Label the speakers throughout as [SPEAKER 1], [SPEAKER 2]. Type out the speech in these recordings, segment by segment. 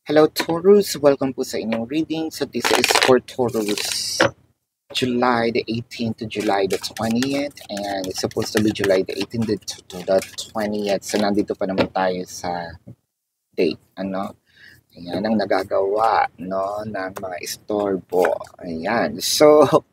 [SPEAKER 1] Hello Taurus, welcome po sa inyong reading. So this is for Taurus, July the 18th to July the 20th, and it's supposed to be July the 18th to the 20th. So nandito pa naman tayo sa date, ano? Ayan ang nagagawa, no, ng mga istorbo. Ayan. So,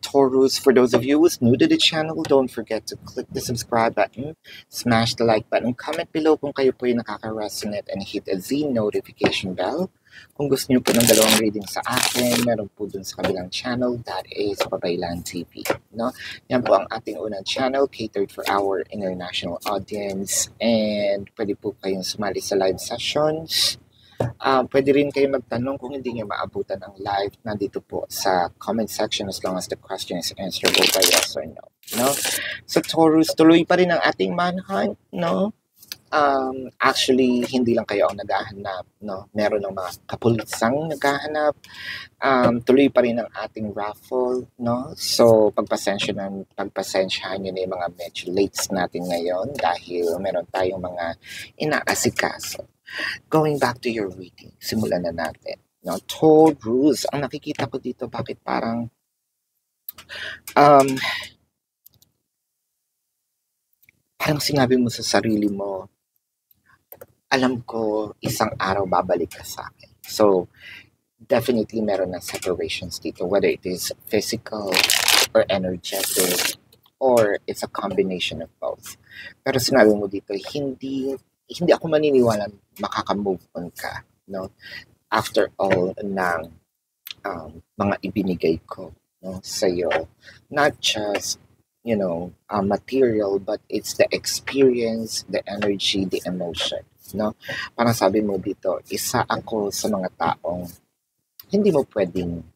[SPEAKER 1] Taurus, for those of you who's new to the channel, don't forget to click the subscribe button, smash the like button, comment below kung kayo po yung nakaka-resonate, and hit the Z notification bell. Kung gusto niyo po ng dalawang reading sa akin, meron po dun sa kabilang channel, that is Babaylan TV. No? Yan po ang ating unang channel, catered for our international audience, and pwede po kayong sumali sa live sessions. Pwede rin kayo magtanong kung hindi nyo maabutan ang live. Nandito po sa comment section as long as the question is answerable by yes or no. No? So Taurus, tuloy pa rin ang ating manhunt, no? Actually, hindi lang kayo ang naghahanap, no? Meron ng mga kapulisang naghahanap. Tuloy pa rin ang ating raffle, no? So, pagpasensyahan nyo na yung mga medyo lates natin ngayon dahil meron tayong mga inaasikaso. Going back to your reading, simulan na natin. No, Taurus, ang nakikita ko dito, bakit parang parang sinabi mo sa sarili mo, alam ko isang araw babalik ka sa akin. So, definitely meron ng separations dito, whether it is physical or energetic or it's a combination of both. Pero sinabi mo dito, hindi ako maniniwala makaka-move on ka, no? After all ng mga ibinigay ko, no, sa'yo. Not just, material, but it's the experience, the energy, the emotion, no? Parang sabi mo dito, isa ako sa mga taong hindi mo pwedeng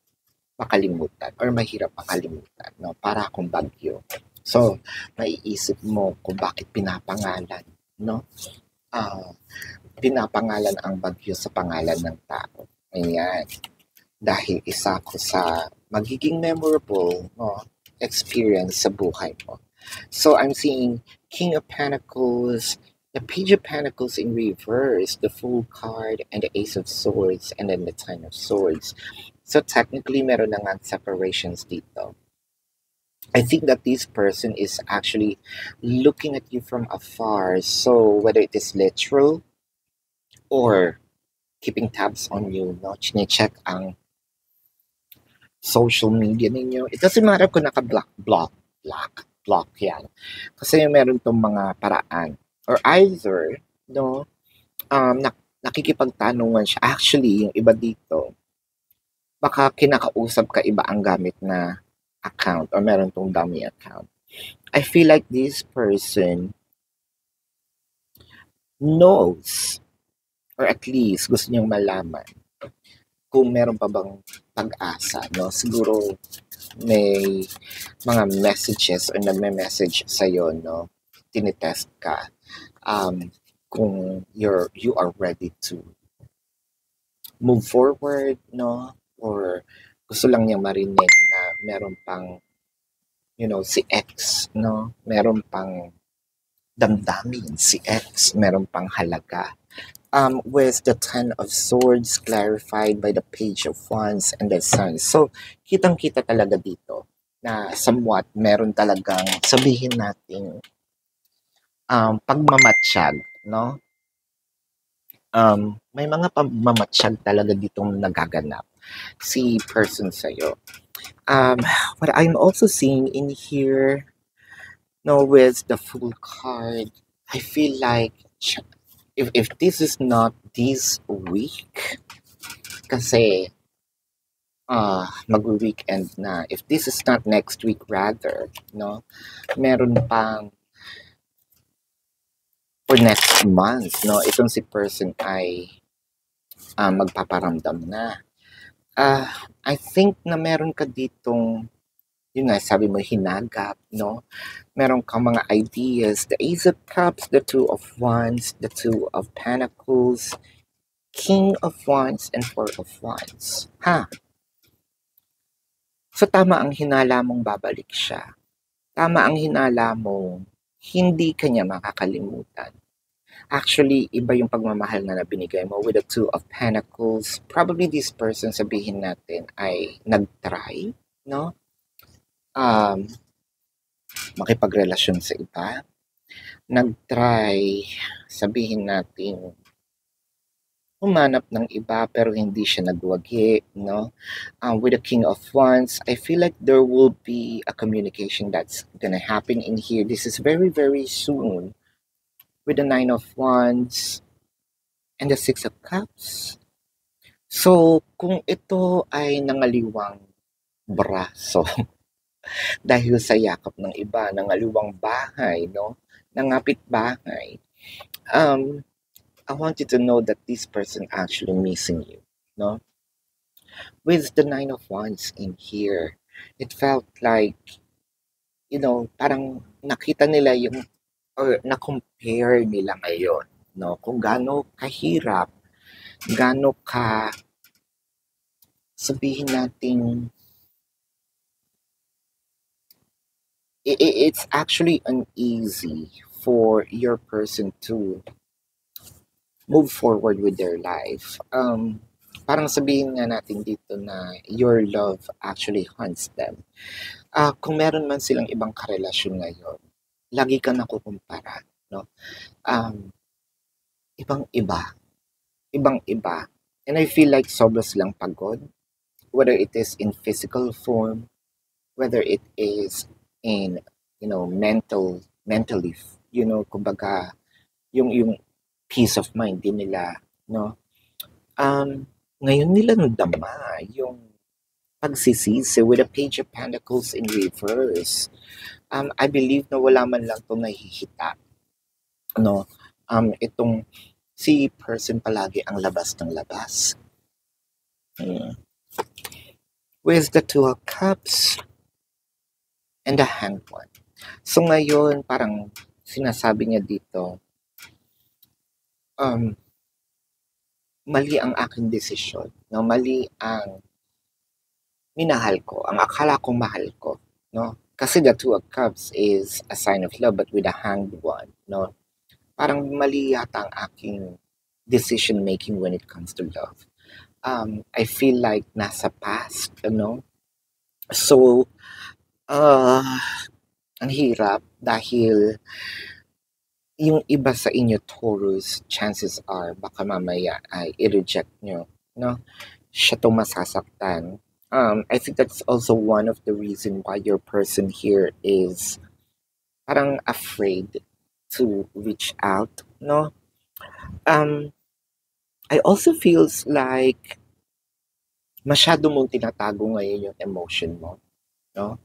[SPEAKER 1] makalimutan or mahirap makalimutan, no? Para akong bagyo. So, maiisip mo kung bakit pinapangalan, no? Pinapangalan ang bagyo sa pangalan ng tao. Ayan. Dahil isa ko sa magiging memorable, no, experience sa buhay mo. So, I'm seeing King of Pentacles, the Page of Pentacles in reverse, the Fool card, and the Ace of Swords, and then the Ten of Swords. So, technically, meron na nga separations dito. I think that this person is actually looking at you from afar. So, whether it is literal or keeping tabs on you, no? Chine-check ang social media ninyo. It doesn't matter kung naka-block yan. Kasi meron tong mga paraan. Or either, no, nakikipagtanungan siya. Actually, yung iba dito, baka kinakausap ka iba ang gamit na account or meron tong dummy account. I feel like this person knows or at least gusto niyang malaman kung meron pa bang pag-asa, no? Siguro may mga messages or nagme-message sa'yo, no? Tinitest ka kung you are ready to move forward, no? Or gusto lang niyang marinig na meron pang, si X, no? Meron pang damdamin si X, meron pang halaga. With the Ten of Swords clarified by the Page of Wands and the Sun. So, kitang-kita talaga dito na somewhat meron talagang sabihin natin pagmamatsyag, no? May mga pagmamatsyag talaga ditong nagaganap si person sa'yo. What I'm also seeing in here, no, with the Fool card, I feel like if this is not this week, kasi mag-weekend na. If this is not next week rather, no, meron pang for next month, no, itong si person ay magpaparamdam na. I think na meron ka ditong, yun nga, sabi mo, hinagap, no? Meron kang mga ideas, the Ace of Cups, the Two of Wands, the Two of Pentacles, King of Wands, and Four of Wands. So, tama ang hinala mong babalik siya. Tama ang hinala mong hindi kanya makakalimutan. Actually, iba yung pagmamahal na binigay mo with the Two of Pentacles. Probably this person, sabihin natin, ay nag-try, no? Um, makipagrelasyon sa iba. Nag-try, sabihin natin, humanap ng iba pero hindi siya nagwagi, no? With the King of Wands, I feel like there will be a communication that's gonna happen in here. This is very, very soon. With the Nine of Wands and the Six of Cups. So, kung ito ay nangaliwang braso dahil sa yakap ng iba, nangaliwang bahay, no? Nangapit bahay, um, I want you to know that this person actually missing you, no? With the Nine of Wands in here, it felt like, parang nakita nila yung, or na-compare nila ngayon, no? Kung gaano kahirap, gaano ka, sabihin natin, it's actually uneasy for your person to move forward with their life. Parang sabihin nga natin dito na your love actually haunts them. Kung meron man silang ibang karelasyon ngayon, lagi ka nakukumpara, no? Ibang-iba, ibang-iba. And I feel like sobra silang pagod, whether it is in physical form, whether it is in, mentally, kumbaga, yung peace of mind din nila, no? Ngayon nila nadama yung pagsisisi with the Page of Pentacles in reverse. I believe na wala man lang itong nahihita, no? Itong si person palagi ang labas ng labas. With the Two of Cups and the Hanged One. So ngayon, parang sinasabi niya dito, mali ang aking desisyon, no? Mali ang minahal ko, ang akala kong mahal ko, no? Kasi the Two of Cups is a sign of love, but with a Hanged One, no? Parang mali yata ang aking decision making when it comes to love. I feel like nasa past, So, ang hirap dahil yung iba sa inyo, Taurus, chances are baka mamaya ay i-reject nyo, no? Siya to masasaktan. I think that's also one of the reason why your person here is parang afraid to reach out, no? I also feels like masyado mong tinatago ngayon yung emotion mo, no?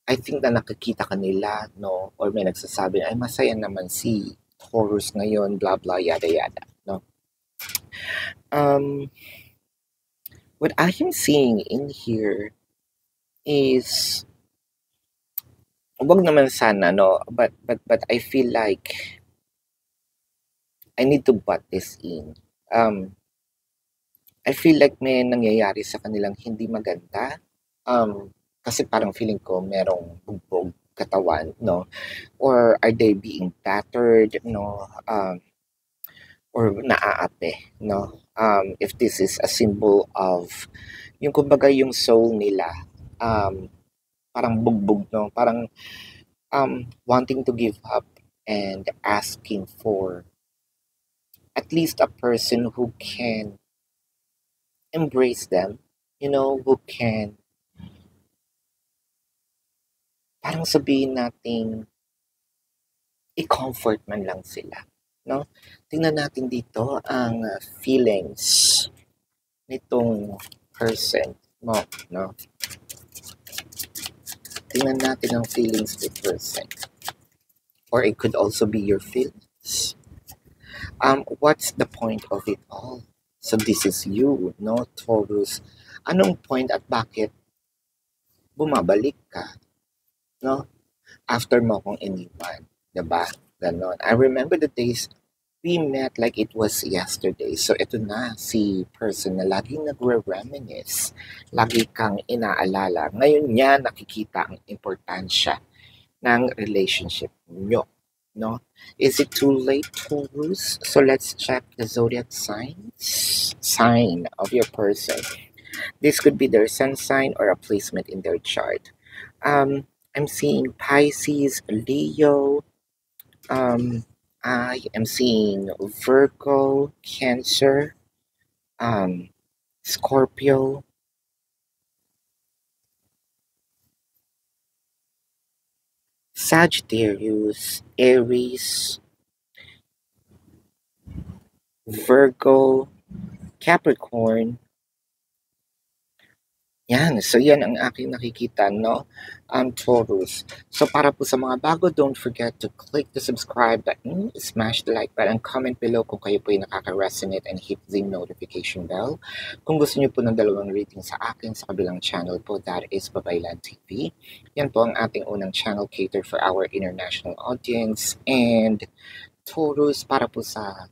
[SPEAKER 1] I think na nakikita ka nila, no? Or may nagsasabi, ay masaya naman si Taurus ngayon, blah blah, yada yada, no? What I am seeing in here is, wag naman sana, no? But I feel like I need to butt this in. I feel like may nangyayari sa kanilang hindi maganda. Kasi parang feeling ko merong bugbog katawan, no? Or are they being battered, no? Or naaape, no? If this is a symbol of, yung kumbaga yung soul nila, parang bugbog, no? Parang wanting to give up and asking for at least a person who can embrace them, who can, parang sabihin natin, i-comfort man lang sila, no? Tingnan natin dito ang feelings nitong person mo, no? Tingnan natin ang feelings of the person. Or it could also be your feelings. What's the point of it all? So this is you, no, Taurus. Anong point at bakit bumabalik ka, no? After mo kong iniwan, diba? Ganon. I remember the days we met like it was yesterday. So ito na si person na laging nagre-reminisce, lagi kang inaalala. Ngayon niya nakikita ang importansya ng relationship nyo, no? Is it too late, Taurus? So let's check the zodiac sign of your person. This could be their sun sign or a placement in their chart. I'm seeing Pisces, Leo. I am seeing Virgo, Cancer, um, Scorpio, Sagittarius, Aries, Virgo, Capricorn. Yan, so yan ang aking nakikita, no? Taurus. So para po sa mga bago, don't forget to click the subscribe button, smash the like button, comment below kung kayo po ay nakaka-resonate and hit the notification bell. Kung gusto niyo po ng dalawang rating sa akin sa kabilang channel po, that is Babaylan TV. Yan po ang ating unang channel catered for our international audience. And Taurus, para po sa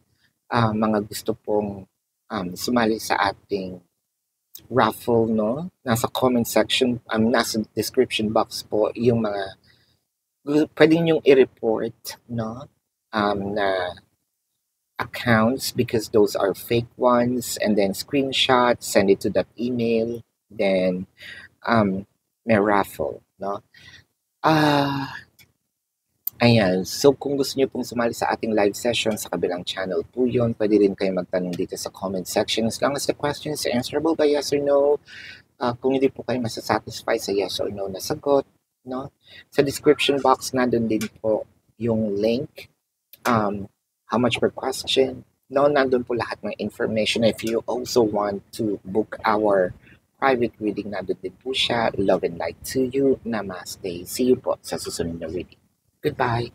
[SPEAKER 1] mga gusto pong sumali sa ating raffle, no? Nasa comment section, nasa description box po yung mga pwede nyong i-report, no? Na accounts because those are fake ones, and then screenshot, send it to that email, then may raffle, no? Ayan, so kung gusto niyo pong sumali sa ating live session sa kabilang channel po yun, pwede rin kayo magtanong dito sa comment section as long as the question is answerable by yes or no. Kung hindi po kayo masasatisfy sa yes or no na sagot, no? Sa description box nandun din po yung link, how much per question, no? Nandun po lahat ng information. If you also want to book our private reading, nandun din po siya. Love and light to you. Namaste. See you po sa susunod na reading. Goodbye.